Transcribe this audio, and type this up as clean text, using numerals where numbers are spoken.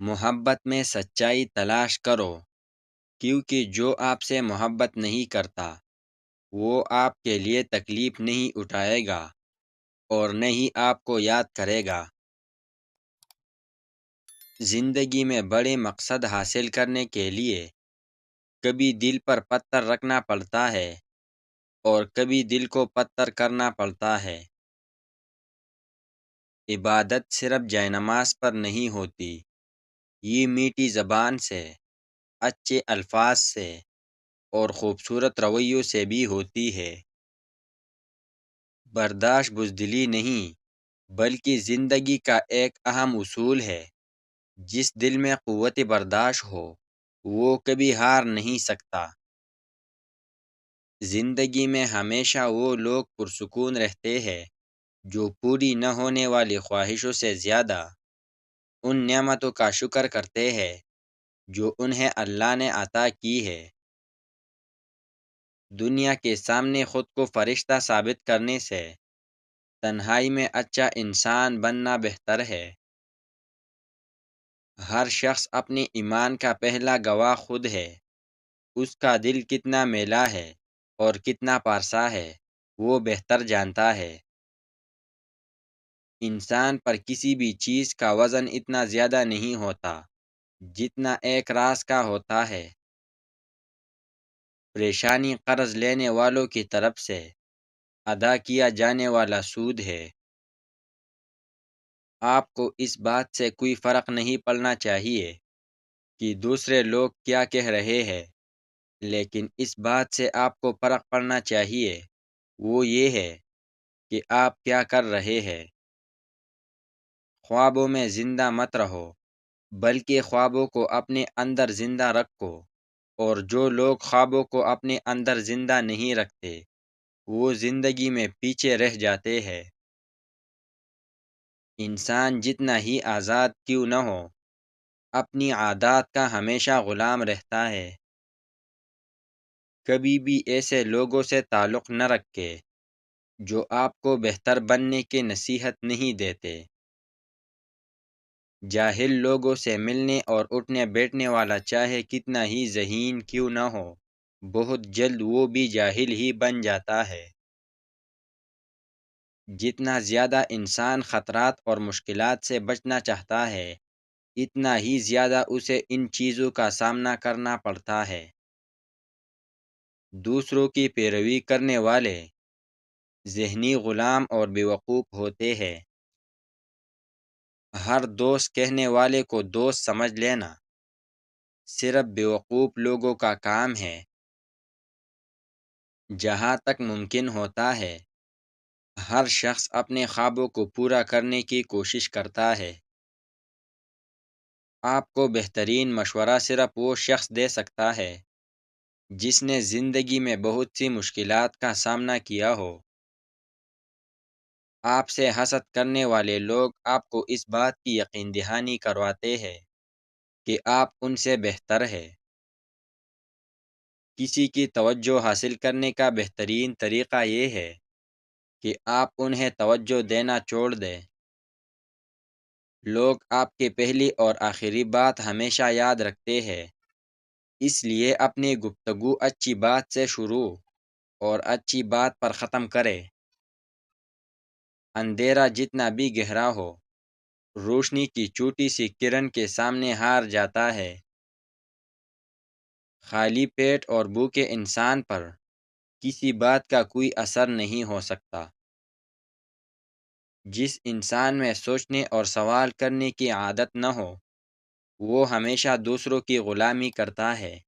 محبت میں سچائی تلاش کرو، کیونکہ جو آپ سے محبت نہیں کرتا وہ آپ کے لیے تکلیف نہیں اٹھائے گا اور نہ ہی آپ کو یاد کرے گا۔ زندگی میں بڑے مقصد حاصل کرنے کے لیے کبھی دل پر پتھر رکھنا پڑتا ہے اور کبھی دل کو پتھر کرنا پڑتا ہے۔ عبادت صرف جائے نماز پر نہیں ہوتی، یہ میٹھی زبان سے، اچھے الفاظ سے اور خوبصورت رویوں سے بھی ہوتی ہے۔ برداشت بزدلی نہیں، بلکہ زندگی کا ایک اہم اصول ہے۔ جس دل میں قوت برداشت ہو وہ کبھی ہار نہیں سکتا۔ زندگی میں ہمیشہ وہ لوگ پرسکون رہتے ہیں جو پوری نہ ہونے والی خواہشوں سے زیادہ ان نعمتوں کا شکر کرتے ہیں جو انہیں اللہ نے عطا کی ہے۔ دنیا کے سامنے خود کو فرشتہ ثابت کرنے سے تنہائی میں اچھا انسان بننا بہتر ہے۔ ہر شخص اپنے ایمان کا پہلا گواہ خود ہے۔ اس کا دل کتنا میلا ہے اور کتنا پارسا ہے وہ بہتر جانتا ہے۔ انسان پر کسی بھی چیز کا وزن اتنا زیادہ نہیں ہوتا جتنا ایک راز کا ہوتا ہے۔ پریشانی قرض لینے والوں کی طرف سے ادا کیا جانے والا سود ہے۔ آپ کو اس بات سے کوئی فرق نہیں پڑنا چاہیے کہ دوسرے لوگ کیا کہہ رہے ہیں، لیکن اس بات سے آپ کو فرق پڑنا چاہیے وہ یہ ہے کہ آپ کیا کر رہے ہیں۔ خوابوں میں زندہ مت رہو، بلکہ خوابوں کو اپنے اندر زندہ رکھو، اور جو لوگ خوابوں کو اپنے اندر زندہ نہیں رکھتے وہ زندگی میں پیچھے رہ جاتے ہیں۔ انسان جتنا ہی آزاد کیوں نہ ہو، اپنی عادات کا ہمیشہ غلام رہتا ہے۔ کبھی بھی ایسے لوگوں سے تعلق نہ رکھیں جو آپ کو بہتر بننے کی نصیحت نہیں دیتے۔ جاہل لوگوں سے ملنے اور اٹھنے بیٹھنے والا چاہے کتنا ہی ذہین کیوں نہ ہو، بہت جلد وہ بھی جاہل ہی بن جاتا ہے۔ جتنا زیادہ انسان خطرات اور مشکلات سے بچنا چاہتا ہے، اتنا ہی زیادہ اسے ان چیزوں کا سامنا کرنا پڑتا ہے۔ دوسروں کی پیروی کرنے والے ذہنی غلام اور بیوقوف ہوتے ہیں۔ ہر دوست کہنے والے کو دوست سمجھ لینا صرف بیوقوف لوگوں کا کام ہے۔ جہاں تک ممکن ہوتا ہے ہر شخص اپنے خوابوں کو پورا کرنے کی کوشش کرتا ہے۔ آپ کو بہترین مشورہ صرف وہ شخص دے سکتا ہے جس نے زندگی میں بہت سی مشکلات کا سامنا کیا ہو۔ آپ سے حسد کرنے والے لوگ آپ کو اس بات کی یقین دہانی کرواتے ہیں کہ آپ ان سے بہتر ہے۔ کسی کی توجہ حاصل کرنے کا بہترین طریقہ یہ ہے کہ آپ انہیں توجہ دینا چھوڑ دیں۔ لوگ آپ کی پہلی اور آخری بات ہمیشہ یاد رکھتے ہیں، اس لیے اپنی گفتگو اچھی بات سے شروع اور اچھی بات پر ختم کریں۔ اندھیرا جتنا بھی گہرا ہو، روشنی کی چھوٹی سی کرن کے سامنے ہار جاتا ہے۔ خالی پیٹ اور بھوکے انسان پر کسی بات کا کوئی اثر نہیں ہو سکتا۔ جس انسان میں سوچنے اور سوال کرنے کی عادت نہ ہو، وہ ہمیشہ دوسروں کی غلامی کرتا ہے۔